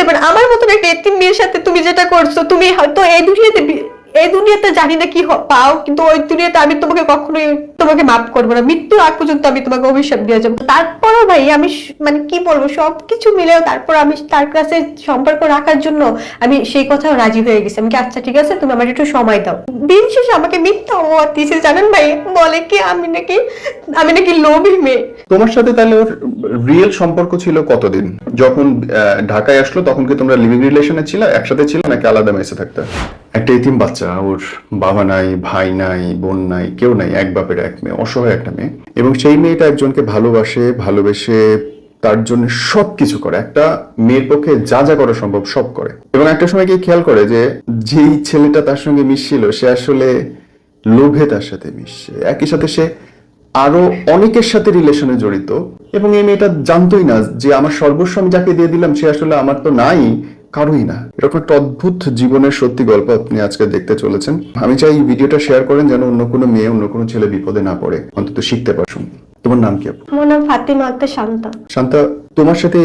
পারে আমার মতন একটা এতিম মেয়ের সাথে তুমি যেটা করছো, তুমি হয়তো এই দুনিয়াতে জানি না কি পাও, কিন্তু ওই দুনিয়াতে আমি তোমাকে কখনোই তোমাকে মাফ করবো না, মৃত্যুর আগ পর্যন্ত আমি তোমাকে অভিশাপ দিয়ে যাবো। তারপরও ভাই আমি মানে কি বলবো, সবকিছু মিলেও তারপর আমি তার কাছে সম্পর্ক রাখার জন্য আমি সেই কথাও রাজি হয়ে গেছি। আমি কি আচ্ছা ঠিক আছে তুমি আমার একটু সময় দাও। দিন শেষে আমাকে মিথ্যা অপবাদ দিয়েছে জানেন ভাই, বলে কি আমি নাকি লোভী মেয়ে। তোমার সাথে তাহলে ওর রিয়েল সম্পর্ক ছিল কতদিন? যখন ঢাকায় আসলো তখন কি তোমরা লিভিং রিলেশনে ছিল, একসাথে ছিল নাকি আলাদা মেসে থাকতে? একটা এতিম বাচ্চা, ওর বাবা নাই, ভাই নাই, বোন নাই, কেউ নাই, এক বাপের এক মেয়ে, অসহায় একটা মেয়ে, এবং সেই মেয়েটা একজনকে ভালোবেসে তার জন্য সবকিছু করে, একটা মেয়ের পক্ষে যা যা করা সম্ভব সব করে, এবং একটা সময় কি খেয়াল করে যে যেই ছেলেটা তার সঙ্গে মিশছিল সে আসলে লোভে তার সাথে মিশছে, একই সাথে সে আরো অনেকের সাথে রিলেশনে জড়িত, এবং এই মেয়েটা জানতোই না যে আমার সর্বস্ব আমি যাকে দিয়ে দিলাম সে আসলে আমার তো নাই, কারোই না। এরকম একটা অদ্ভুত জীবনের সত্যি গল্প আপনি আজকে দেখতে চলেছেন। আমি চাই এই ভিডিওটা শেয়ার করেন যেন অন্য কোনো মেয়ে, অন্য কোনো ছেলে বিপদে না পড়ে, অন্তত শিখতে পারুন। তোমার নাম কি? আমার নাম ফাতিমা আক্তার শান্তা। শান্তা, তোমার সাথে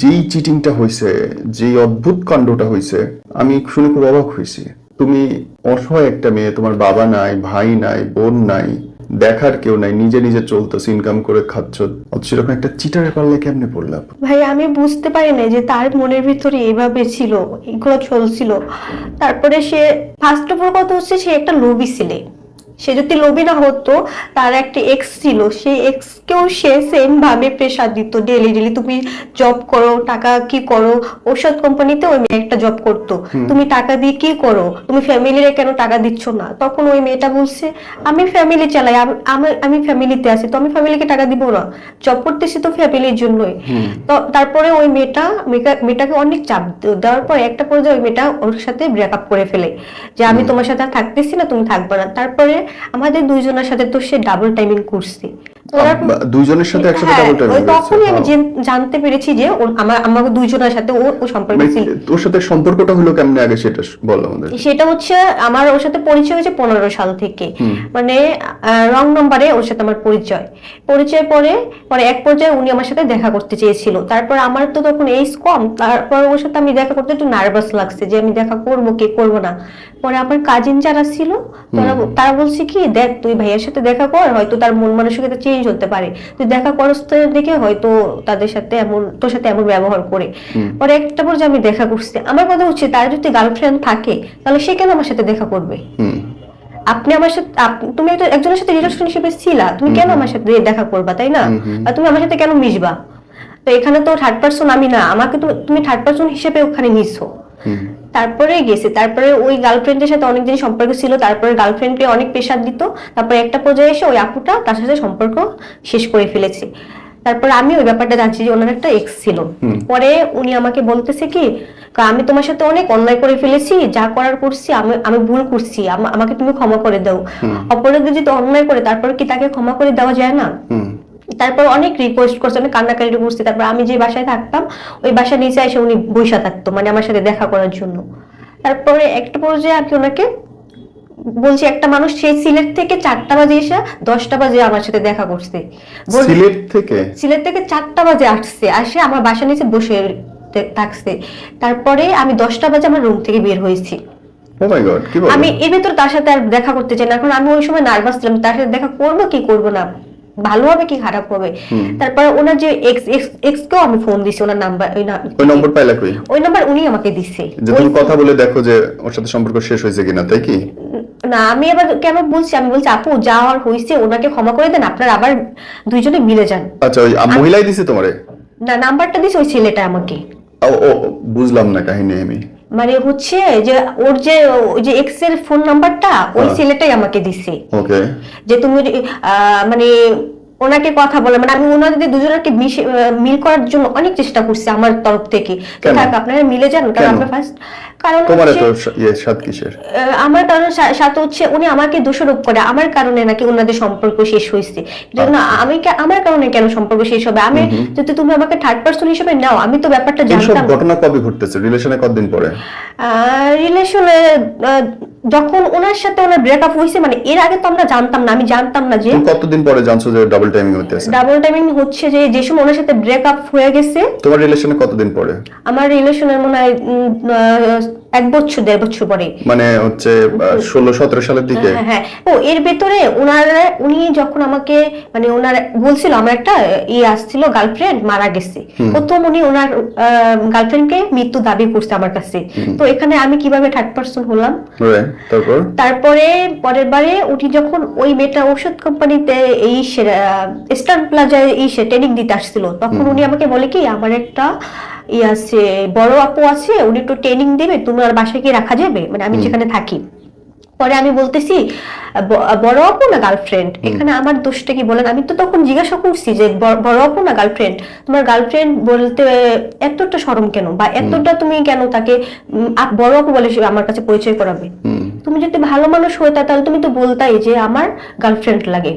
যেই চিটিংটা হয়েছে, যেই অদ্ভুত কাণ্ডটা হয়েছে, আমি শুনে খুব অবাক হয়েছি। তুমি অসহায় একটা মেয়ে, তোমার বাবা নাই, ভাই নাই, বোন নাই, দেখার কেউ নাই, নিজে নিজে চলতেছ, ইনকাম করে খাচ্ছ, অথচ এরকম একটা চিটারের পাল্লায় কেমনে পড়লাম? ভাই আমি বুঝতে পারি না যে তার মনের ভিতরে এভাবে ছিল, এগুলো চলছিল। তারপরে সে ফার্স্ট অফ অল কথা হচ্ছে সে একটা লোভী ছেলে। সে যদি লোভী না হতো, তার একটা এক্স ছিল, সেই এক্স কেও সে সেম ভাবে প্রেসার দিত ডেলি তুমি জব করো, টাকা কি করো, ঔষধ কোম্পানিতে ওই মেয়ে একটা জব করতো, তুমি টাকা দিয়ে কি করো, তুমি ফ্যামিলিরে কেন টাকা দিচ্ছ না? তখন ওই মেয়েটা বলছে আমি ফ্যামিলি চালাই, আমি ফ্যামিলিতে আছি, তো আমি ফ্যামিলিকে টাকা দিব না, জব করতেছি তো ফ্যামিলির জন্যই। তো তারপরে ওই মেয়েটাকে অনেক চাপ দেওয়ার পর একটা পর্যায়ে ওই মেয়েটা ওর সাথে ব্রেকআপ করে ফেলে, যে আমি তোমার সাথে থাকতেছি না, তুমি থাকবে না। তারপরে আমাদের দুইজনের সাথে তো সে ডাবল টাইমিং করছে। দুইজনের সাথে একসাথে ডাবল টাইমিং করেছে? তখনই আমি জানতে পেরেছি যে আমাকে দুইজনের সাথে ও সম্পর্ক ছিল। ওর সাথে সম্পর্কটা হলো কেমনে আগে সেটা বলো আমাদের। সেটা হচ্ছে আমার ওর সাথে পরিচয় হয়েছে 15 সাল থেকে, মানে রং নম্বরে ওর সাথে আমার পরিচয় পরে এক পর্যায়ে উনি আমার সাথে দেখা করতে চেয়েছিল। তারপর আমার তো তখন এজ কম, তারপর ওর সাথে আমি দেখা করতে একটু নার্ভাস লাগছে যে আমি দেখা করবো কি করবো না। পরে আমার কাজিন যারা ছিল তারা বলছে কি দেখ তুই ভাইয়ের সাথে দেখা কর, হয়তো তার মন মানসিকতা চেঞ্জ হতে পারে, তুই দেখা করস দেখে হয়তো তাদের সাথে তোর সাথে এমন ব্যবহার করে। পরে একটা পর্যায়ে আমি দেখা করছি। আমার কথা হচ্ছে তার যদি গার্লফ্রেন্ড থাকে তাহলে সে কেন আমার সাথে দেখা করবে? আপনি আমার সাথে, তুমি একজনের সাথে রিলেশনশিপে ছিলা, তুমি কেন আমার সাথে দেখা করবা, তাই না? আর তুমি আমার সাথে কেন মিশবা? তো এখানে তো থার্ড পারসন আমি না, আমাকে তুমি থার্ড পারসন হিসেবে ওখানে মিশো। তারপরে গেছে, তারপরে ওই গার্লফ্রেন্ডের সাথে অনেকদিন সম্পর্ক ছিল, তারপরে গার্লফ্রেন্ডকে অনেক প্রেশার দিত, তারপরে একটা পর্যায়ে এসে ওই আপুটা তার সাথে সম্পর্ক শেষ করে ফেলেছে। তারপর আমি ওই ব্যাপারটা জানছি যে ওনার একটা এক্স ছিল। পরে উনি আমাকে বলতেছে কি আমি তোমার সাথে অনেক অন্যায় করে ফেলেছি, যা করার করছি, আমি ভুল করছি, আমাকে তুমি ক্ষমা করে দাও। অপরাধী যদি অন্যায় করে তারপর কি তাকে ক্ষমা করে দেওয়া যায় না? তারপর অনেক রিকোয়েস্ট করছে, অনেক কান্নাকাটি করছি। তারপর আমি যে বাসায় থাকতাম ওই বাসার নিচে এসে উনি বইসা থাকতো, মানে আমার সাথে দেখা করার জন্য। তারপরে একটা পর্যায়ে আমি ওনাকে বলছি একটা মানুষ সেই সিলেট থেকে 4টা বাজে এসে 10টা বাজে আমার সাথে দেখা করছে। সিলেট থেকে 4টা বাজে আসে আমার বাসার নিচে বসে থাকছে। তারপরে আমি 10টা বাজে আমার রুম থেকে বের হয়েছি। আমি এর ভিতর তার সাথে আর দেখা করতে চাই না, এখন আমি ওই সময় নার্ভাস ছিলাম তার সাথে দেখা করবো কি করবো না, ভালো হবে কি খারাপ হবে। তারপর ওনার যে এক্স কেও আমি ফোন দিছি, ওনার নাম্বার ওই নাম্বার পাইলা কই? ওই নাম্বার উনি আমাকে দিছে যে তুমি কথা বলে দেখো যে ওর সাথে সম্পর্ক শেষ হয়েছে কিনা, তাই কি? না আমি আবার কেন বলছি, আমি বলছি আপু যা আর হইছে ওনাকে ক্ষমা করে দেন, আপনারা আবার দুইজনে মিলে যান। আচ্ছা ওই মহিলাই দিছে তোমারে? না নাম্বারটা দিছে ওই ছেলেটা আমাকে। ও বুঝলাম না কাহিনী আমি। মানে হচ্ছে যে ওর যে এক্স এর ফোন নাম্বারটা ওই ছেলেটাই আমাকে দিছে। ওকে, যে তুমি মানে ওনাকে কথা বলে, মানে আমি ওনাদের দুজনকে মিল করার জন্য অনেক চেষ্টা করছি আমার তরফ থেকে, আপনারা মিলে যান। কারণ আপনার ফার্স্ট কারণ আমার কারণ সাথে হচ্ছে উনি আমাকে দোষারোপ করে আমার কারণে নাকি ওনাদের সম্পর্ক শেষ হয়েছে। আমার কারণে কেন সম্পর্ক শেষ হবে? আমি যদি তুমি আমাকে থার্ড পারসন হিসেবে নাও, আমি তো ব্যাপারটা জানতাম। ঘটনা কবে ঘটতেছে? রিলেশনে কতদিন পরে? রিলেশনে যখন ওনার সাথে ওনার ব্রেকআপ হয়েছে, মানে এর আগে তো আমরা জানতাম না, আমি জানতাম না যে তুমি কতদিন পরে জানছো যে ডাবল টাইমিং হতেছে? ডাবল টাইমিং হচ্ছে যে সময় ওনার সাথে ব্রেকআপ হয়ে গেছে। তোমার রিলেশনে কতদিন পরে? আমার রিলেশনের মনে হয় 1 বছর 1.5 বছর পরে, মানে হচ্ছে 16-17 সালের দিকে। হ্যাঁ হ্যাঁ। ও এর ভেতরে উনি যখন আমাকে মানে ওনার বলছিল আমার একটা আসছিল গার্লফ্রেন্ড মারা গেছে, প্রথম উনি ওনার গার্লফ্রেন্ডকে মৃত্যু দাবি করছে আমার কাছে। তো এখানে আমি কিভাবে থার্ড পারসন হলাম? তারপরে পরের বারে উনি যখন ওই মেয়েটা ঔষধ কোম্পানিতে এই স্টার প্লাজায় ট্রেনিং দিতে আসছিল, তখন উনি আমাকে বলে কি আমার একটা আছে বড় আপু আছে, উনি একটু ট্রেনিং দেবে, তোমার বাসায় কি রাখা যাবে, মানে আমি যেখানে থাকি। পরে আমি বলতেছি বড় আপু না গার্লফ্রেন্ড, এখানে আমার দোষটা কি বলেন? আমি তো তখন জিজ্ঞাসা করছি যে বড় আপু না গার্লফ্রেন্ড, তোমার গার্লফ্রেন্ড বলতে এতটা শরম কেন, বা এতটা তুমি কেন তাকে বড় আপু বলে আমার কাছে পরিচয় করাবে? তুমি যদি ভালো মানুষ হইতা তাহলে তুমি তো বলতাই যে আমার গার্লফ্রেন্ড লাগে,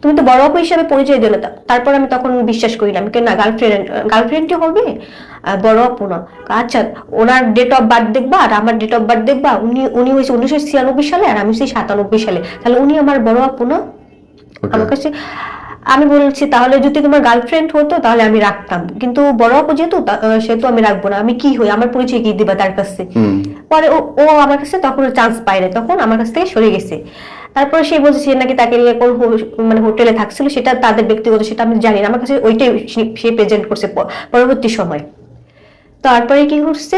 তুমি তো বড় আপু হিসাবে পরিচয় দিলে। তারপর আমি তখন বিশ্বাস করি না, আমি না গার্লফ্রেন্ডই হবে, বড় আপু না। আচ্ছা, ওনার ডেট অফ বার্থ দেখবা আর আমার ডেট অফ বার্থ দেখবা, উনি হয়েছে 1996 সালে আর আমি হচ্ছি 97 সালে, তাহলে উনি আমার বড় আপু না? আমার কাছে আমি বলছি তাহলে যদি তোমার গার্লফ্রেন্ড হতো তাহলে আমি রাখতাম, কিন্তু বড় আপু যেহেতু সেহেতু আমি রাখবো না। আমি কি হই, আমার পরিচয় কি দিবা তার কাছে? পরে ও আমার কাছে তখন চান্স পায় না, তখন আমার কাছ থেকে সরে গেছে। তারপরে সে বলছে সে নাকি তাকে নিয়ে কোন মানে হোটেলে থাকছিল, সেটা তাদের ব্যক্তিগত, সেটা আমি জানি না, আমার কাছে ওইটাই সে প্রেজেন্ট করছে পরবর্তী সময়। তারপরে কি করছে,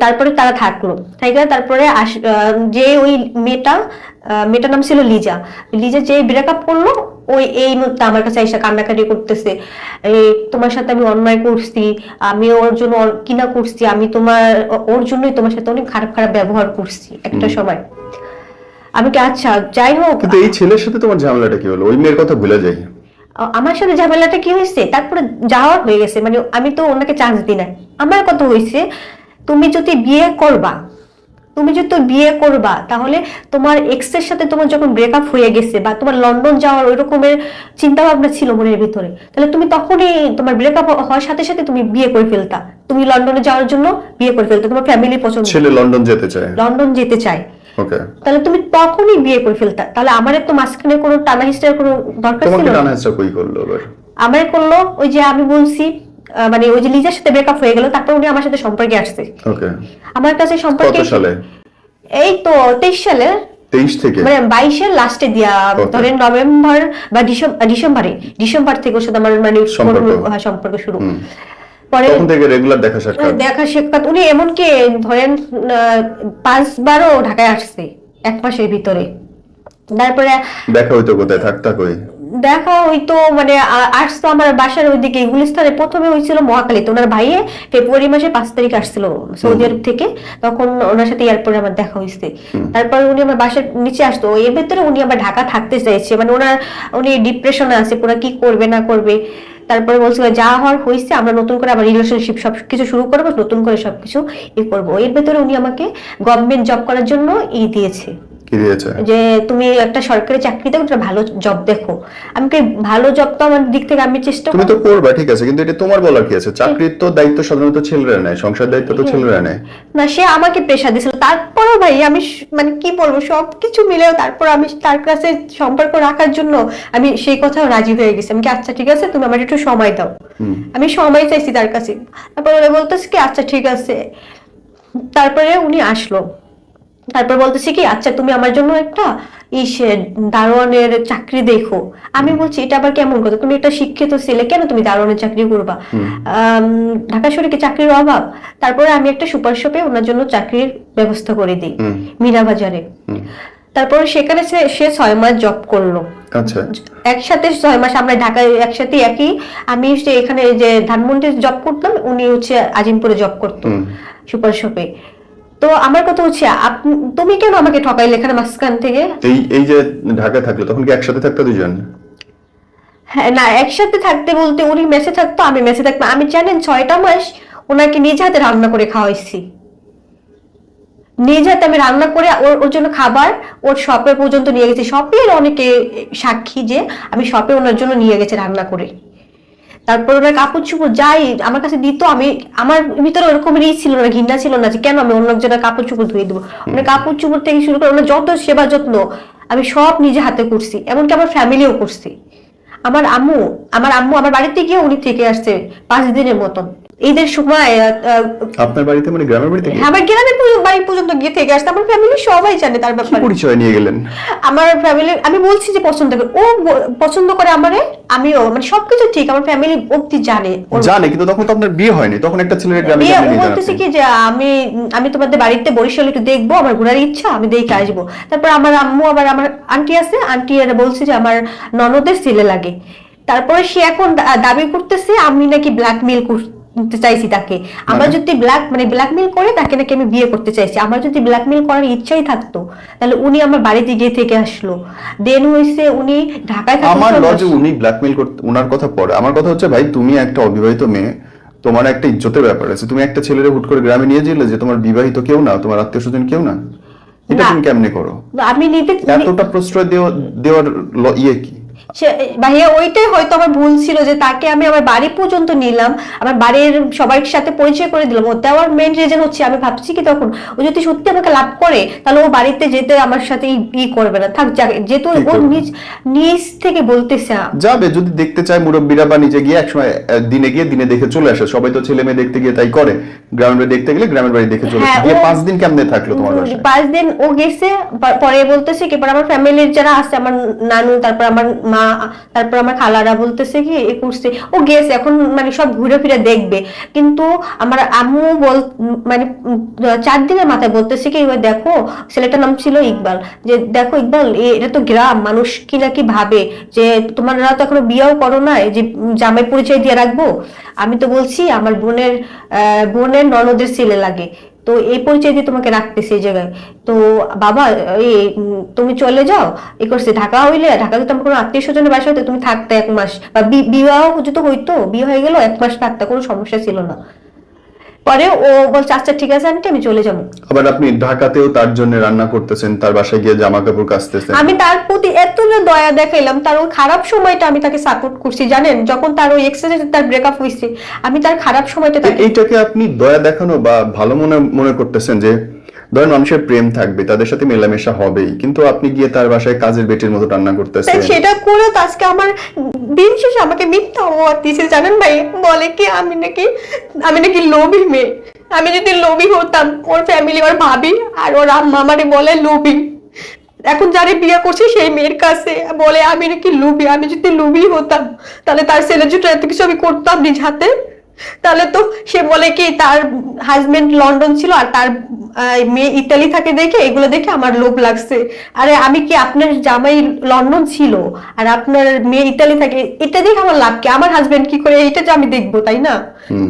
তারপরে তারা থাকলো, তারপরে যে ওই মেয়েটার নাম ছিল লিজা যে ব্রেকআপ করলো, ওই এই মুহূর্তে আমার কাছে এসে কান্নাকাটি করতেছে, তোমার সাথে আমি অন্যায় করছি, আমি ওর জন্য কিনা করছি, আমি ওর জন্যই তোমার সাথে অনেক খারাপ খারাপ ব্যবহার করছি একটা সময়। আমি কি আচ্ছা যাই হোক, কিন্তু এই ছেলের সাথে তোমার ঝামেলাটা কি হলো? ওই মেয়ের কথা ভুলে যাই। আমার সাথে ঝামেলাটা কি হয়েছে, তারপরে যাওয়ার হয়ে গেছে, মানে আমি তো ওনাকে চান্স দিই না। আমার কথা হয়েছে তুমি যদি বিয়ে করবা তাহলে তোমার এক্স এর সাথে তোমার যখন ব্রেকআপ হয়ে গেছে বা তোমার লন্ডন যাওয়ার ওই রকমের চিন্তা ভাবনা ছিল মনের ভিতরে, তাহলে তুমি তখনই তোমার ব্রেকআপ হওয়ার সাথে সাথে তুমি বিয়ে করে ফেলতা, তুমি লন্ডনে যাওয়ার জন্য বিয়ে করে ফেলতা, তোমার ফ্যামিলি পছন্দ, ছেলে লন্ডন যেতে চায়, ওকে, তাহলে তুমি তখনই বিয়ে করে ফেলতা। তাহলে আমার তো মাঝখানে কোনো টানা হিস্ট্রির কোনো দরকার ছিল না। তোমাকে টানা হিস্ট্রি কই করলো আবার? আমার করলো ওই যে আমি বলছি, মানে ওই যে লিজার সাথে ব্রেকআপ হয়ে গেল, তারপর উনি আমার সাথে সম্পর্কে আসছে। ওকে, আমার কাছে সম্পর্কে কত সালে? এই তো 23 সালে, 23 থেকে মানে 22 এর লাস্টে দিয়া ধরেন নভেম্বর বা ডিসেম্বর থেকে ওর সাথে আমার মানে সম্পর্ক শুরু। পরে তখন থেকে রেগুলার দেখা সাক্ষাৎ। উনি এমনকি ধরেন 5 বারও ঢাকায় আসছে 1 মাসের ভিতরে। তারপরে দেখা হইতো কোথায়, থাকতা কই? দেখা হইতো মানে আসতো আমার বাসার ওইদিকে গুলিস্তানে, প্রথমে হয়েছিল মহাখালীতে, ওনার ভাইয়ে ফেব্রুয়ারি মাসে 5 তারিখ আসছিল সৌদি আরব থেকে, তখন ওনার সাথে এয়ারপোর্টে আমার দেখা হয়েছে। তারপর উনি আমার বাসার নিচে আসতো, এর ভেতরে উনি আবার ঢাকা থাকতে চাইছে, মানে উনি ডিপ্রেশনে আছে পুরো, কি করবে না করবে। তারপরে বলছিল যা হওয়ার হয়েছে, আমরা নতুন করে আবার রিলেশনশিপ সবকিছু শুরু করবো, নতুন করে সবকিছু করবো। এর ভেতরে উনি আমাকে গভর্নমেন্ট জব করার জন্য দিয়েছে, যে তুমি একটা সরকারি চাকরি দেখো, ভালো জব দেখো। আমি ভালো জব তো আমার দিক থেকে আমি চেষ্টা তুমি তো করবা, ঠিক আছে, কিন্তু এটা তোমার বলার কি আছে? চাকরির তো দায়িত্ব সাধারণত ছেলেরা নেয়, সংসার দায়িত্ব তো ছেলেরা নেয় না। সে আমাকে প্রেশার দিয়েছিল, তারপরও ভাই আমি মানে কি বলবো, সবকিছু মিলেও তারপর আমি তার কাছে সম্পর্ক রাখার জন্য আমি সেই কথাও রাজি হয়ে গেছি। আমি কি আচ্ছা ঠিক আছে, তুমি আমার একটু সময় দাও, আমি সময় চাইছি তার কাছে। তারপর ওরা বলতেছে কি আচ্ছা ঠিক আছে। তারপরে উনি আসলো, তারপর বলতেছি কি আচ্ছা তুমি আমার জন্য একটা দারোয়ানের চাকরি দেখো। আমি বলছি এটা আবার কেমন কথা, তুমি একটা শিক্ষিত ছেলে, কেন তুমি দারোয়ানের চাকরি করবা? ঢাকা শহরে কি চাকরির অভাব? তারপরে আমি একটা সুপার শপে ওনার জন্য চাকরির ব্যবস্থা করে দিই মীরা বাজারে। তারপর সেখানে সে 6 মাস জব করলো। আচ্ছা, একসাথে 6 মাস আমরা ঢাকায় একসাথে একই, আমি এখানে যে ধানমন্ডিতে জব করতাম, উনি হচ্ছে আজিমপুরে জব করতো সুপার শপে। তো আমার কথা হচ্ছে তুমি কেন আমাকে ঠকাইলে এখানে মাঝখান থেকে? এই যে ঢাকা থাকলো তখন কি একসাথে থাকতো দুজন? হ্যাঁ, না একসাথে থাকতে বলতে উনি মেসে থাকতো, আমি মেসে থাকতাম। আমি জানেন 6টা মাস ওনাকে নিজ হাতে রান্না করে খাওয়াইছি, নিজ হাতে আমি রান্না করে ওর জন্য খাবার ওর শপে পর্যন্ত নিয়ে গেছি। শপের অনেকে সাক্ষী যে আমি শপে ওনার জন্য নিয়ে গেছি রান্না করে। তারপর ওরা কাপড় চোপড় যাই আমার কাছে দিত, আমি আমার ভিতরে ওরকম ছিল না, ঘৃণা ছিল না যে কেন আমি অন্য একজনের কাপড় চোপড় ধুয়ে দেবো। মানে কাপড় চোপড় থেকে শুরু করে ওনার যত সেবা যত্ন আমি সব নিজে হাতে করছি, এমনকি আমার ফ্যামিলিও করছি। আমার আম্মু আমার বাড়িতে গিয়ে উনি থেকে আসছে 5 দিনের মতন। ঈদের সময় আপনার বাড়িতে মানে গ্রামের বাড়িতে আমার গ্রামের বাড়ি পর্যন্ত গিয়ে থেকে আসছে। আমার ফ্যামিলি সবাই জানে তার ব্যাপারে। পরিচয় নিয়ে গেলেন? আমার ফ্যামিলি আমি বলছি যে পছন্দ করে, ও পছন্দ করে আমারে, আমিও মানে সবকিছু ঠিক, আমার ফ্যামিলি অবধি জানে। কিন্তু তখন তো আপনার বিয়ে হয়নি, তখন একটা ছেলের গ্রামে বিয়ে নিয়ে বলতেছি কি যে আমি তোমাদের বাড়িতে বরিশাল একটু দেখবো, আমার ঘোরার ইচ্ছা, আমি দেখে আসবো। তারপর আমার আম্মু আবার আমার আন্টি আছে, আন্টি এরা বলছে যে আমার ননদের ছেলে লাগে। তারপরে সে এখন দাবি করতেছে আমি নাকি ব্ল্যাকমেল করতে চাইছি তাকে। আমার যদি ব্ল্যাকমেল করে তাকে নাকি আমি বিয়ে করতে চাইছি। আমার যদি ব্ল্যাকমেল করার ইচ্ছাই থাকতো তাহলে উনি আমার বাড়িতে গিয়ে থেকে আসলো। দেন হইছে উনি ঢাকায় থাকতো। আমার লজে উনি ব্ল্যাকমেল করতে, ওনার কথা পড়ে। আমার কথা হচ্ছে ভাই তুমি একটা অবিবাহিত মেয়ে, তোমার একটা ইজ্জতের ব্যাপার আছে। তুমি একটা ছেলেরে হুট করে গ্রামে নিয়ে গেলে যে তোমার বিবাহিত কেউ না, তোমার আত্মীয় স্বজন কেউ না, এটা তুমি কেমনে করো? আমি এতটা প্রশ্রয় দেওয়ার ইয়ে কি? ভাইয়া ওইটাই হয়তো আমার ভুল ছিল যে তাকে আমি আমার বাড়ি পর্যন্ত নিলাম, আমার বাড়ির সবার সাথে পরিচয় করে দিলাম। ওতে আমার মেইন রিজন হচ্ছে আমি ভাবছি কি তখন ও যদি সত্যি আমাকে লাভ করে তাহলে ও বাড়িতে যেতে আমার সাথে ই করবে না, থাক যাক, যেহেতু ও নিজ থেকে বলতেছে যাবে। যদি দেখতে চায় মুরব্বীরা বা নিজে গিয়ে একসময় দিনে দেখে চলে আসে। সবাই তো ছেলে মেয়ে দেখতে গিয়ে তাই করে, গ্রামের বাড়ি দেখতে গেলে গ্রামের বাড়ি দেখে চলে আসে। 5 দিন কেমনে থাকলো তোমার বাসায়? 5 দিন ও গেছে, পরে বলতেছে কি পরে আমার ফ্যামিলির যারা আছে, আমার নানু, তারপর আমার মা, তারপর আমার খালারা বলতেছে কি এ করছে, ও গেছে এখন মানে সব ঘুরে ফিরে দেখবে। কিন্তু আমার আম্মু মানে 4 দিনের মাথায় বলতেছে কি দেখো, ছেলেটার নাম ছিল ইকবাল, যে দেখো ইকবাল এটা তো গ্রাম, মানুষ কি নাকি ভাবে যে তোমরা তো এখনো বিয়েও করো না, যে জামাই পরিচয় দিয়ে রাখবো। আমি তো বলছি আমার বোনের ননদের ছেলে লাগে, তো এই পরিচয় দিয়ে তোমাকে রাখতেছে এই জায়গায়। তো বাবা তুমি চলে যাও, করছে ঢাকা হইলে, ঢাকা যদি তোমার কোনো আত্মীয় স্বজনের বাসা হতো তুমি থাকতে 1 মাস, বা বিবাহ যদি হইতো, বিয়ে হয়ে গেল 1 মাস থাকতে, কোনো সমস্যা ছিল না। পরে ও বলছে আচ্ছা ঠিক আছে আন্টি আমি চলে যাবো। আবার আপনি ঢাকাতেও তার জন্য রান্না করতেছেন, তার বাসায় গিয়ে জামা কাপড় কাচতেছেন। আমি তার প্রতি এত দয়া দেখাইলাম, তার ওই খারাপ সময়টা আমি তাকে সাপোর্ট করছি জানেন, যখন তার ওই এক্সেসে তার ব্রেকআপ হয়েছে আমি তার খারাপ সময়টা এইটাকে আপনি দয়া দেখানো বা ভালো মনে করতেছেন? যে ধরেন মানুষের প্রেম থাকবে, তাদের সাথে মেলামেশা হবেই, কিন্তু আপনি গিয়ে তার বাসায় কাজের বেটির মতো রান্না করতেছেন। সেটা করে তো আজকে আমার দিন শেষে আমাকে মিথ্যা অপবাদ দিয়েছে জানেন ভাই। বলে কি আমি নাকি লোভী মেয়ে। আমি যদি লোভী হতাম, ওর ফ্যামিলি, ওর ভাবি আর ওর আম্মা আমারে বলে লোভী। এখন যারে বিয়ে করছে সেই মেয়ের কাছে বলে আমি নাকি লোভী। আমি যদি লোভী হতাম তাহলে তার ছেলের জন্য এত কিছু আমি করতাম নিজ হাতে? তাহলে তো সে বলে কি তার হাজবেন্ড লন্ডন ছিল আর তার মেয়ে ইতালি থাকে দেখে এগুলো দেখে আমার লোভ লাগছে। আরে আমি কি আপনার জামাই লন্ডন ছিল আর আপনার মেয়ে ইতালি থাকে, এটা দেখে আমার লাভ কি? আমার হাজবেন্ড কি করে এটা যে আমি দেখবো, তাই না?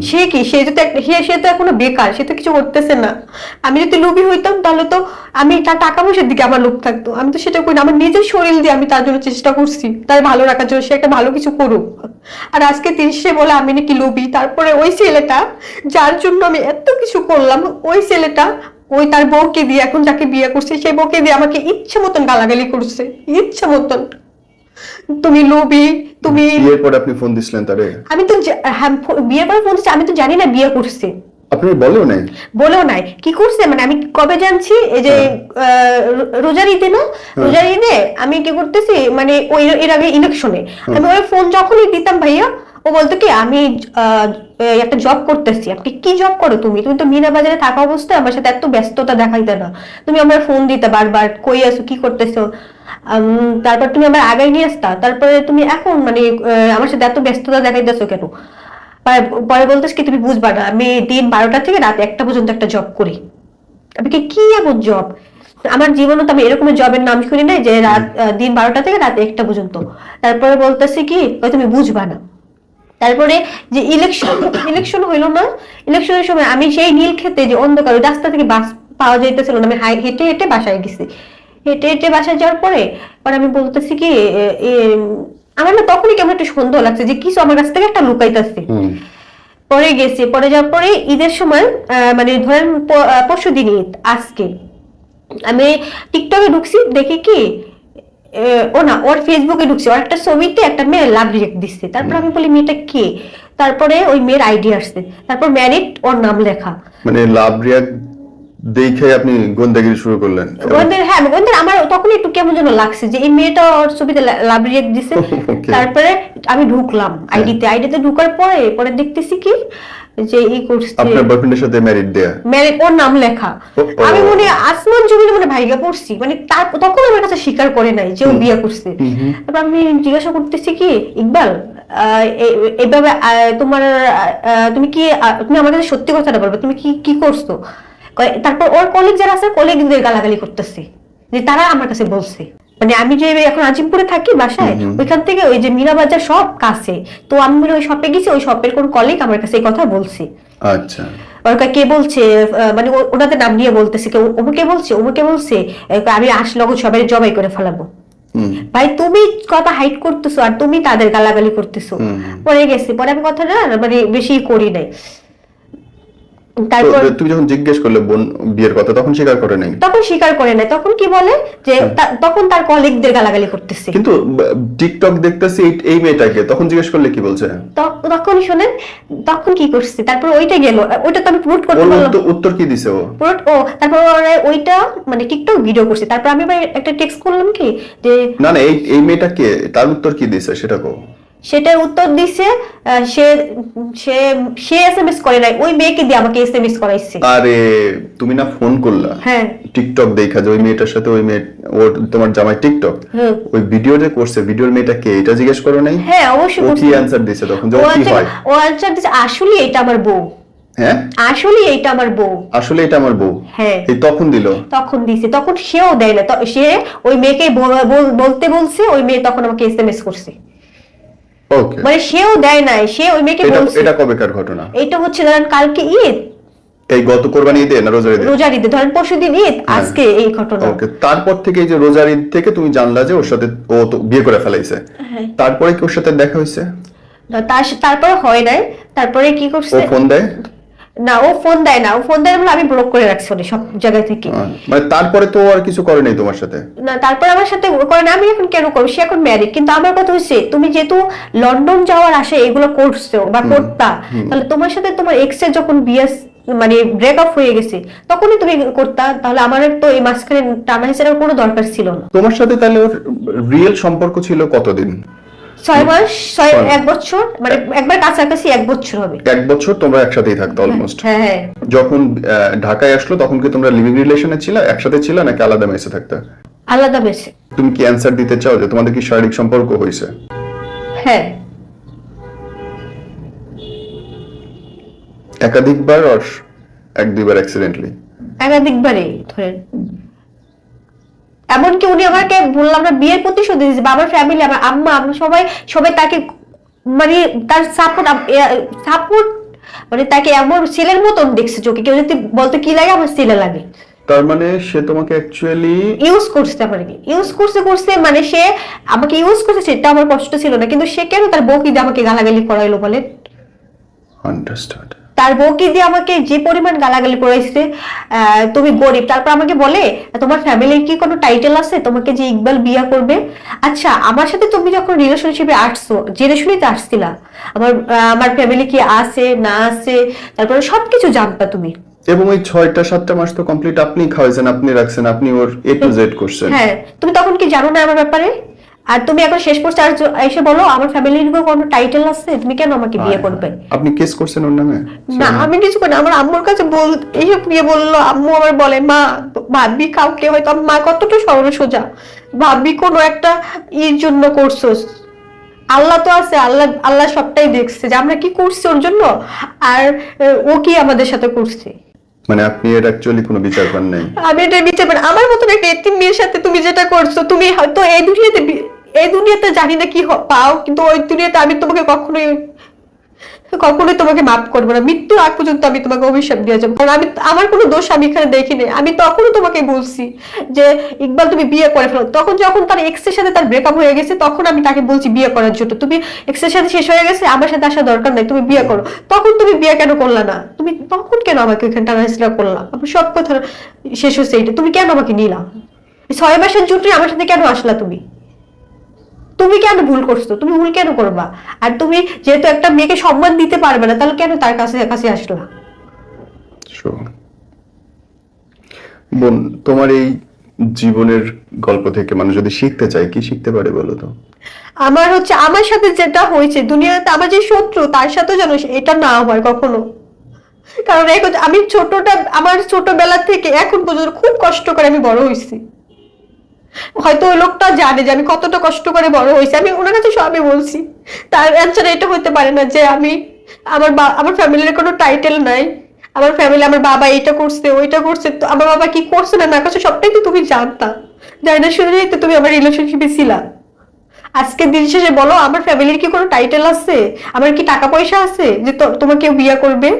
সে কি সে তো এখনো বেকার, সে তো কিছু করতেছে না। আমি যদি লোভী হইতাম তাহলে তো আমি তার টাকা পয়সার দিকে আমার লোভ থাকতো। আমি তো সেটা করি না, আমার নিজের শরীর দিয়ে আমি তার জন্য চেষ্টা করছি, তার ভালো রাখার জন্য, সে একটা ভালো কিছু করুক। আর আজকে সে বলে আমি নাকি লোভী। তারপরে ওই ছেলেটা যার জন্য আমি এত কিছু করলাম, ওই ছেলেটা ওই তার বউকে দিয়ে, এখন যাকে বিয়ে করছে সেই বউকে দিয়ে আমাকে ইচ্ছা মতন গালাগালি করছে, ইচ্ছা মতন। তুমি লোভী, তুমি। বিয়ের পর আপনি ফোন দিছিলেন তারে? আমি তো বিয়ের পর ফোন দিচ্ছি, আমি তো জানি না বিয়ে করছে। আপনি বলেও নাই কি করছে মানে আমি কবে জানছি, এই যে রোজার ঈদে না, রোজার ঈদে আমি কি করতেছি মানে ওই এর আগে ইলেকশনে আমি ওই ফোন যখনই দিতাম ভাইয়া ও বলতো কি আমি একটা জব করতেছি। আপনি কি জব করো? তুমি তো মিনা বাজারে থাকা অবস্থায় আমার সাথে এত ব্যস্ততা দেখাইতে না, তুমি আমার ফোন দিতে বারবার, কই আছো, কি করতেছো, তারপর তুমি আমার আগায় নিয়ে আসতা, তারপরে তুমি এখন মানে আমার সাথে এত ব্যস্ততা দেখাইতেছো কেন? পরে বলতেছ কি তুমি বুঝবা না, আমি দিন 12টা থেকে রাত 1টা পর্যন্ত একটা জব করি। আমি কি এমন জব? আমার জীবনে তো আমি এরকম জবের নাম শুনি নাই যে দিন 12টা থেকে রাত 1টা পর্যন্ত। তারপরে বলতেছি কি তুমি বুঝবা না। তারপরে যে ইলেকশন হইলো না, ইলেকশনের সময় আমি সেই নীল খেতে যে অন্ধকার রাস্তা থেকে বাস পাওয়া যাইতেছিল না, আমি হেঁটে হেঁটে বাসায় গেছি। হেঁটে হেঁটে বাসায় যাওয়ার পরে আমি বলতেছি কি আমার না তখনই কেমন একটা সন্দেহ লাগছে যে কিছু আমার কাছ থেকে একটা লুকাইতেছে। পরে গেছি, পরে যাওয়ার পরে ঈদের সময় মানে ধরেন পরশু দিন ঈদ, আজকে আমি টিকটকে ঢুকছি, দেখি কি ও না, ওর ফেসবুকে ঢুকছে, ওর একটা ছবিতে একটা মেয়ে লাভ রিয়েক্ট দিচ্ছে। তারপর আমি বলি মেয়েটা কে, তারপরে ওই মেয়ের আইডি আসছে, তারপর ম্যারিড ওর নাম লেখা। মানে লাভ রিয়াক্ট দেখে আপনি গোয়েন্দাগিরি শুরু করলেন? হ্যাঁ আমার তখন একটু কেমন যেন লাগছে যে এই মেয়েটা ওর ছবিতে লাভ রিয়েক্ট দিছে। তারপরে আমি ঢুকলাম আইডিতে ঢুকার পরে পরে দেখতেছি কি যে এই করছে আপনার বয়ফ্রেন্ডের সাথে ম্যারিড ওর নাম লেখা। আমি মনে আসমান জমিনে মানে ভাইগা পড়ছি, মানে তখন আমার কাছে স্বীকার করে নাই যে ও বিয়ে করছে। তারপর আমি জিজ্ঞাসা করতেছি কি ইকবাল এইভাবে তুমি কি তুমি আমার কাছে সত্যি কথাটা বলবে, তুমি কি কি করছো? তারপর ওর কলিগ যারা আছে কলিগদের গালাগালি করতেছে যে তারা আমার কাছে বলছে, মানে আমি যে এখন আজিমপুরে থাকি বাসায়, ওইখান থেকে ওই যে মীরাবাজার সব কাছে, তো আমি ওই শপে গেছি, ওই শপের কোন কলিগ আমার কাছে এই কথা বলছে। আচ্ছা, ওরা কে বলছে, মানে ওনাদের নাম নিয়ে বলতেছে, কেউ অমুকে বলছে আমি আসলে সবাই জবাই করে ফেলাবো। ভাই তুমি কথা হাইট করতেছো আর তুমি তাদের গালাগালি করতেছো। পরে গেছে, পরে আমি কথাটা মানে বেশি করি নাই। তারপর তুমি যখন জিজ্ঞেস করলে বোন বিয়ের কথা, তখন স্বীকার করে নাই? তখন স্বীকার করে নাই, তখন কি বলে যে তখন তার কলিগদের গালাগালি করতেছে। কিন্তু টিকটক দেখতেছি এই মেয়েটাকে, তখন জিজ্ঞেস করলে কি বলছে? তখন শুনেন তখন কি করছে, তারপর ওইটা গেল, ওইটা তো আমি প্রুট করতে পারলাম। উত্তর কি দিছে ও? তারপর ওইটা মানে টিকটক ভিডিও করছে, তারপর আমি একটা টেক্সট করলাম কি যে না এই মেয়েটা কে, তার উত্তর কি দিছে সেটা কও। সেটার উত্তর দিছে সে সে সে এসএমএস করে নাই, ওই মেয়েকে দিয়ে আমাকে এসএমএস করাইছে। আরে তুমি না ফোন করলা? হ্যাঁ, টিকটক দেখা যে ওই মেয়েটার সাথে ওই মেয়ে ওর তোমার জামাই টিকটক ওই ভিডিও যে করছে, ভিডিওর মেয়েটা কে এটা জিজ্ঞেস করো নাই? হ্যাঁ অবশ্যই। ও কি অ্যানসার দিছে তখন, যে কি হয়? ও অ্যানসার দিছে আসলে এটা আমার বউ। হ্যাঁ আসলে এটা আমার বউ, আসলে এটা আমার বউ। হ্যাঁ এই তখন দিল, তখন দিছে, তখন সেও দেয় না, সে ওই মেয়েকে বলতে বলছে, ওই মেয়ে তখন আমাকে এসএমএস করছে। ওকে, মানে সেও দেয় নাই, সে ওই মেয়েকে বলছে। এটা কবেকার ঘটনা? এটা হচ্ছে ধরেন কালকে ঈদ, এই গত কোরবানি ঈদে না রোজার ঈদে? রোজার ঈদে, ধরেন পরশুদিন ঈদ, আজকে এই ঘটনা। ওকে, তারপর থেকে এই যে রোজার ঈদ থেকে তুমি জানলা যে ওর সাথে ও তো বিয়ে করে ফেলাইছে, তারপরে কি ওর সাথে দেখা হইছে? তারপরে হয় নাই, তারপরে কি করছে, ও ফোন দেয় না, ও ফোন দেয় না, ও ফোন দেয় বলে আমি ব্লক করে রাখছি ওরে সব জায়গা থেকে। মানে তারপরে তো আর কিছু করে নাই তোমার সাথে? না, তারপরে আমার সাথে করে না, আমি এখন কেন করবো, সে এখন ম্যারিড। কিন্তু আমার কথা হচ্ছে তুমি যেহেতু লন্ডন যাওয়ার আশা এগুলো করছো বা করতা, তাহলে তোমার সাথে তোমার এক্স এর যখন বিয়ে মানে ব্রেকআপ হয়ে গেছে তখনই তুমি করতা, তাহলে আমার তো এই মাঝখানে টানা হিসেবে কোনো দরকার ছিল না। তোমার সাথে তাহলে ওর রিয়েল সম্পর্ক ছিল কতদিন? 6 মাস, 1 বছর, মানে একবার কাছাকাছি 1 বছর হবে। 1 বছর তোমরা একসাথেই থাকতো অলমোস্ট? হ্যাঁ হ্যাঁ। যখন ঢাকায় আসলো তখন কি তোমরা লিভিং রিলেশনে ছিল, একসাথে ছিল নাকি আলাদা মেসে থাকতে? আলাদা মেসে। তুমি কি অ্যানসার দিতে চাও যে তোমাদের কি শারীরিক সম্পর্ক হয়েছে? হ্যাঁ, একাধিকবার আর 1-2বার অ্যাক্সিডেন্টলি? একাধিকবারই ধরেন। এমনকি উনি আমাকে বললাম না বিয়ের প্রতিশোধ দিয়েছে, বাবার ফ্যামিলি, আমার আম্মা, আমরা সবাই তাকে মানে তার সাপোর্ট মানে তাকে এমন ছেলের মতন দেখছে চোখে, কেউ যদি বলতে কি লাগে আমার ছেলে লাগে। তার মানে সে তোমাকে অ্যাকচুয়ালি ইউজ করছে, ইউজ করছে, মানে সে আমাকে ইউজ করছে, সেটা আমার কষ্ট ছিল না, কিন্তু সে কেন তার বউকে দিয়ে আমাকে গালাগালি করাইলো বলেন? আন্ডারস্ট্যান্ড। তার বউকে দিয়ে আমাকে যে পরিমাণ গালাগালি করাইছে, তুমি গরিব, তারপর আমাকে বলে তোমার ফ্যামিলির কি কোনো টাইটেল আছে তোমাকে যে ইকবাল বিয়া করবে? আচ্ছা, আমার সাথে তুমি যখন রিলেশনশিপে আসছো জেনে শুনেই তো আসছিলা আমার ফ্যামিলি কি আছে না আছে, তারপরে সবকিছু জানতা তুমি। এবং ওই 6টা-7টা মাস তো কমপ্লিট আপনি খাওয়াইছেন, আপনি রাখছেন, আপনি ওর A to Z করছেন। হ্যাঁ, তুমি তখন কি জানো না আমার ব্যাপারে? আর তুমি এখন শেষ পর্যন্ত এসে বলো আমার ফ্যামিলির কোনো টাইটেল আছে, তুমি কেন আমাকে বিয়ে করবে? আপনি কেস করছেন ওর নামে? না, আমি কিছু করি না। আমার আম্মুর কাছে এইসব নিয়ে বললো, আম্মু আমার বলে মা ভাবি কাউকে হয়তো, মা কতটা সরল সোজা, ভাবি কোনো একটা জন্য করছোস, আল্লাহ তো আছে, আল্লাহ সবটাই দেখছে যে আমরা কি করছি ওর জন্য, আর ও কি আমাদের সাথে করছে। মানে আপনি এর অ্যাকচুয়ালি কোনো বিচার পান নাই? আমি এটা বিচার পাই না। আমার মতন একটা এতিম মেয়ের সাথে তুমি যেটা করছো, তুমি হয়তো এই দুনিয়াতে জানি না কি পাও, কিন্তু ওই দুনিয়াতে আমি তোমাকে কখনোই তোমাকে মাফ করবো না, মৃত্যুর আগ পর্যন্ত আমি তোমাকে অভিশাপ দিয়ে যাবো। কারণ আমার কোনো দোষ আমি এখানে দেখিনি। আমি তখনও তোমাকে বলছি যে ইকবাল তুমি বিয়ে করে ফেলো, তখন যখন তার এক্স এর সাথে তার ব্রেকআপ হয়ে গেছে তখন আমি তাকে বলছি বিয়ে করার জন্য, তুমি এক্স এর সাথে শেষ হয়ে গেছে, আমার সাথে আসার দরকার নাই, তুমি বিয়ে করো। তখন তুমি বিয়ে কেন করলা না? তুমি তখন কেন আমাকে এখানে টানাহেসরা করলা? আমি সব কথা শেষ হচ্ছে এইটা, তুমি কেন আমাকে নিলা? 6 মাসের জন্য আমার সাথে কেন আসলা তুমি? তুমি কেন ভুল করছো? তুমি ভুল কেন করবা? আর তুমি যেহেতু একটা মেয়েকে সম্মান দিতে পারবে না, তাহলে কেন তার কাছে কাছে আসলা? Sure. বোন, তোমার এই জীবনের গল্প থেকে মানুষ যদি শিখতে চায়, কি শিখতে পারে বলো তো? আমার হচ্ছে আমার সাথে যেটা হয়েছে, দুনিয়াতে আমার যে শত্রু তার সাথে যেন এটা না হয় কখনো। কারণ এখন আমি আমার ছোটবেলা থেকে এখন পর্যন্ত খুব কষ্ট করে আমি বড় হয়েছি। হয়তো ওই লোকটা জানে যে আমি কতটা কষ্ট করে বড় হয়েছি, আমি ওনার কাছে সবই বলছি। তার অ্যান্সার এটা হতে পারে না যে আমি আমার ফ্যামিলির কোনো টাইটেল নাই, আমার ফ্যামিলি আমার বাবা এইটা করছে ওইটা করছে, তো আমার বাবা কি করছে না না করছে সবটাই তো তুমি জানতা, জানি না শুনেই তো তুমি আমার রিলেশনশিপে ছিলা। আজকে দিন শেষে বলো, আমার ফ্যামিলির কি কোনো টাইটেল আছে? আমার কি টাকা পয়সা আছে যে তোমাকে বিয়ে করবে?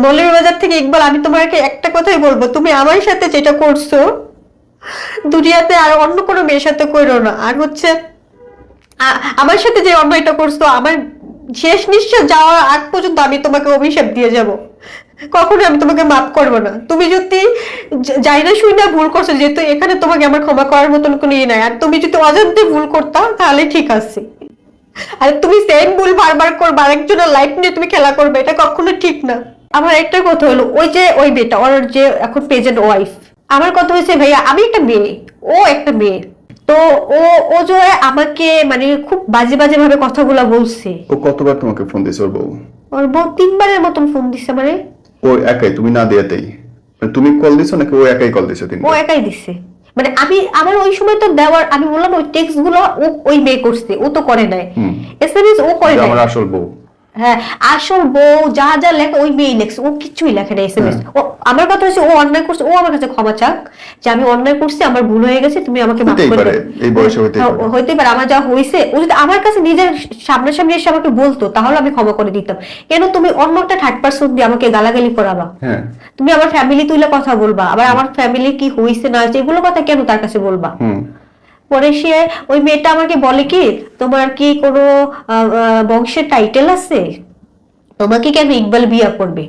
মৌলভীবাজার থেকে ইকবাল, আমি তোমাকে একটা কথাই বলবো, তুমি আমার সাথে যেটা করছো দুনিয়াতে আর অন্য কোনো মেয়ের সাথে করো না। আর হচ্ছে আমার সাথে যে অন্যায়টা করছো, আমার শেষ নিঃশ্বাস যাওয়ার আগ পর্যন্ত আমি তোমাকে অভিশাপ দিয়ে যাব, কখনো আমি তোমাকে মাফ করবো না। তুমি যদি যাই না শুই না ভুল করছো, যেহেতু এখানে তোমাকে আমার ক্ষমা করার মতন কোনো ইয়ে নাই। আর তুমি যদি অজান্তে ভুল করতা তাহলে ঠিক আছে, আর তুমি সেম ভুল বারবার করবে, আরেকজনের লাইফ নিয়ে তুমি খেলা করবে, এটা কখনো ঠিক না। আমার একটা কথা হলো, ওই যে ওই বেটা ওর যে এখন প্রেজেন্ট ওয়াইফ, আমার কথা হয়েছে ভাইয়া আমি একটা মেয়ে, ও একটা মেয়ে, তো ও ও যে আমাকে মানে খুব বাজে বাজে ভাবে কথাগুলো বলছে। ও কতবার তোমাকে ফোন দিয়েছে ওর বউ? ওর বউ 3বারের মতন ফোন দিছে। মানে ও একাই, তুমি না দেয়াতেই? মানে তুমি কল দিছো নাকি ও একাই কল দিছে? ও একাই দিছে। মানে আমার ওই সময় তো দেওয়ার, আমি বললাম ওই টেক্সট গুলো ওই মেয়ে করছে, ও তো করে নাই। এসএমএস ও করে নাই। আমার আসল বউ। হ্যাঁ, আসল বউ যা যা লেখে ওই মেয়েই লেখছে, ও কিছুই লেখে না এসএমএস। ও আমার কথা হচ্ছে ও অন্যায় করছে, ও আমার কাছে ক্ষমা চাক যে আমি অন্যায় করছি, আমার ভুল হয়ে গেছে, তুমি আমাকে মাফ করে দাও। এই বয়সে হইতেই পারে। আমার যা হয়েছে, ও যদি আমার কাছে নিজের সামনাসামনি এসে আমাকে বলতো তাহলে আমি ক্ষমা করে দিতাম। কেন তুমি অন্য একটা থার্ড পারসন দিয়ে আমাকে গালাগালি করাবা? হ্যাঁ, তুমি আমার ফ্যামিলি তুইলে কথা বলবা, আবার আমার ফ্যামিলি কি হয়েছে না হয়েছে এগুলো কথা কেন তার কাছে বলবা? পরে সে ওই মেয়েটা আমাকে বলে কি, তোমার কি কোনো বংশের টাইটেল আছে? তোমাকে কেন ইকবাল বিয়ে করবে?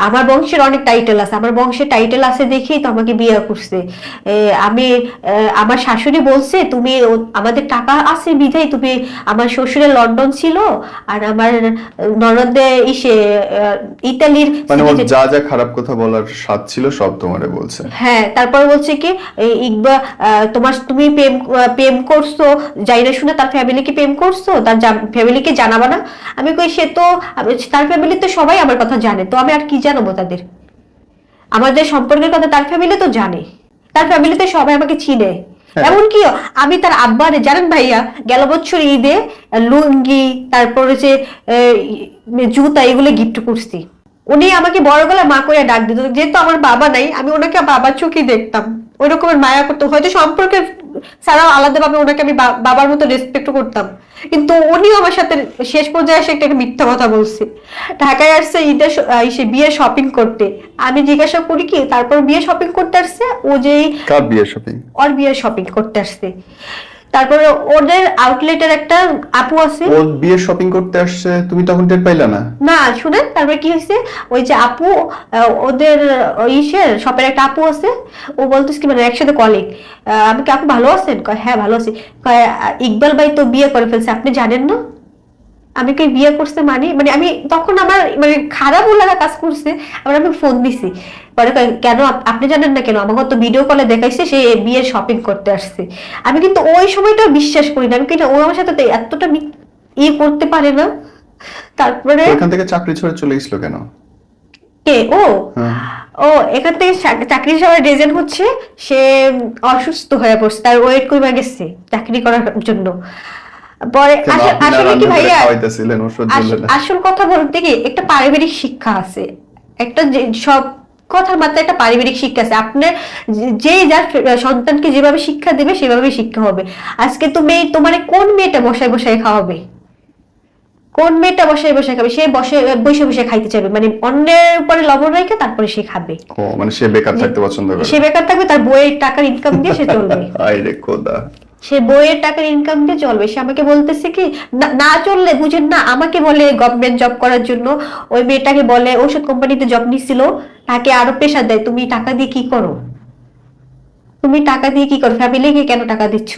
আমার বংশের অনেক টাইটেল আছে, আমার বংশের টাইটেল আছে দেখেই তো আমাকে বিয়ে করছে। আমি আমার শাশুড়ি বলছে তুমি আমাদের টাকা আছে বিধাই তুমি, আমার শ্বশুরের লন্ডন ছিল আর আমার ননদে ইতালির, মানে ওর যা যা খারাপ কথা বলার স্বাদ ছিল সব তোমারে বলছে। হ্যাঁ, তারপর বলছে কি ইকবাল তুমি প্রেম করছো যাই না শুনে তার ফ্যামিলিকে প্রেম করছো, তার ফ্যামিলিকে জানাবা না? আমি কই সে তো তার ফ্যামিলি তো সবাই আমার কথা জানে, তো আমি আর কি জানাবো তাদের? আমাদের সম্পর্কের কথা তার ফ্যামিলি তো জানে, তার ফ্যামিলিতে সবাই আমাকে চিনে। এমনকি আমি তার আব্বারে, জানেন ভাইয়া, গেল বছর ঈদে লুঙ্গি তারপর হচ্ছে জুতা এগুলো গিফট করছি। উনি আমাকে বড় গলা মা করে ডাক দিত, যেহেতু আমার বাবা নাই আমি ওনাকে বাবার চোখে দেখতাম, ওই রকমের মায়া করতো। হয়তো সম্পর্কে ছাড়াও আলাদাভাবে ওনাকে আমি বাবার মতো রেসপেক্ট করতাম, কিন্তু উনিও আমার সাথে শেষ পর্যায়ে এসে একটা মিথ্যা কথা বলছে। ঢাকায় আসছে ঈদে বিয়ে শপিং করতে, আমি জিজ্ঞাসা করি কি তারপর বিয়ে শপিং করতে আসছে? ও যে কার বিয়ে শপিং? ওর বিয়ে শপিং করতে আসছে। তারপরে ওদের আউটলেটের একটা আপু আছে, ও বিয়ে শপিং করতে আসছে, তুমি তখন টের পাইলা না? না শুনেন, তারপরে কি হয়েছে, ওই যে আপু ওদের শপের একটা আপু আছে, ও বলতেছে কি মানে একসাথে কলিগ, আমি কি আপু ভালো আছেন? কয় হ্যাঁ ভালো আছি। কয় ইকবাল ভাই তো বিয়ে করে ফেলছে, আপনি জানেন না? আমি কি বিয়ে করছে মানে মানে আমি তখন আমার মানে খারাপ লাগা কাজ করছে, আবার আমি ফোন দিছি। পরে কেন আপনি জানেন না কেন? আমাকে তো ভিডিও কলে দেখাইছে সে বিয়ের শপিং করতে আসছে। আমি কিন্তু ওই সময়টা বিশ্বাস করি না, আমি কিন্তু ও আমার সাথে এতটা করতে পারে না। তারপরে এখান থেকে চাকরি ছেড়ে চলে গেছিল কেন? কে? ও এখান থেকে চাকরি যাওয়ার রিজন হচ্ছে সে অসুস্থ হয়ে পড়ছে, তার ওয়েট কমে গেছে চাকরি করার জন্য। পরে আসলে কি ভাইয়া, আসল কথা বলতে কি একটা পারিবারিক শিক্ষা আছে, একটা সব কথার মাত্রা একটা পারিবারিক শিক্ষা আছে। আপনার যে যার সন্তানকে যেভাবে শিক্ষা দেবে সেভাবে শিক্ষা হবে। আজকে তুমি তোমার কোন মেয়েটা বসায় বসায় খাওয়াবে? কোন মেয়েটা বসায় বসায় খাবে? সে বসে বসে খাইতে চাইবে, মানে অন্যের উপরে লবণ রেখে তারপরে সে খাবে। মানে সে বেকার থাকতে পছন্দ করে, সে বেকার থাকবে, তার বইয়ের টাকার ইনকাম দিয়ে সে চলবে। আরে খোদা, সে বইয়ের টাকার ইনকাম দিয়ে চলবে। সে আমাকে বলতেছে কি না চললে বুঝেন না, আমাকে বলে গভর্নমেন্ট জব করার জন্য, ওই মেয়েটাকে বলে ওষুধ কোম্পানিতে জব নিছিল, তাকে আরো প্রেশার দেয়, তুমি টাকা দিয়ে কি করো? তুমি টাকা দিয়ে কি করো? ফ্যামিলিকে কেন টাকা দিচ্ছ?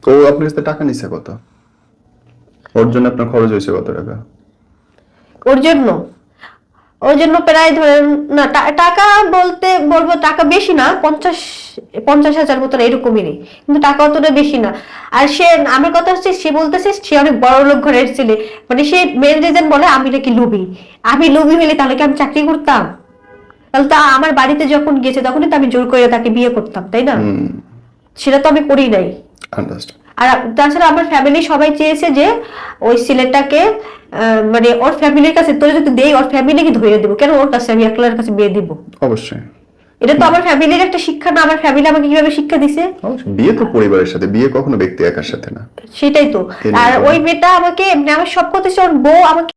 ও আপনার কাছে টাকা নিছে কত? ওর জন্য আপনার খরচ হয়েছে কত টাকা? ওর জন্য প্রায় ধরেন না টাকা বলবো টাকা বেশি না, 50,000 মতন এরকমই নেই, কিন্তু টাকা অতটা বেশি না। আর সে আমার কথা হচ্ছে, সে বলতেছে সে অনেক বড় লোক ঘরের ছেলে, মানে সে মেন রিজন বলে আমি নাকি লোভী। আমি লোভী হলে তাহলে কি আমি চাকরি করতাম? তাহলে তো আমার বাড়িতে যখন গেছে তখনই তো আমি জোর করে তাকে বিয়ে করতাম, তাই না? সেটা তো আমি করি নাই। আন্ডারস্ট্যান্ড। আর তাছাড়া আমার ফ্যামিলি সবাই চেয়েছে যে ওই ছেলেটাকে মানে ওর ফ্যামিলির কাছে তোর যদি দেই, ওর ফ্যামিলিকে ধরে দেবো, কেন ওর কাছে আমি একলার কাছে বিয়ে দিব? অবশ্যই। এটা তো আমার ফ্যামিলির একটা শিক্ষা না? আমার ফ্যামিলি আমাকে কিভাবে শিক্ষা দিছে? অবশ্যই, বিয়ে তো পরিবারের সাথে, বিয়ে কখনো ব্যক্তি একার সাথে না। সেটাই তো। আর ওই মেয়েটা আমাকে, আমার সব কথা, ওর বউ আমাকে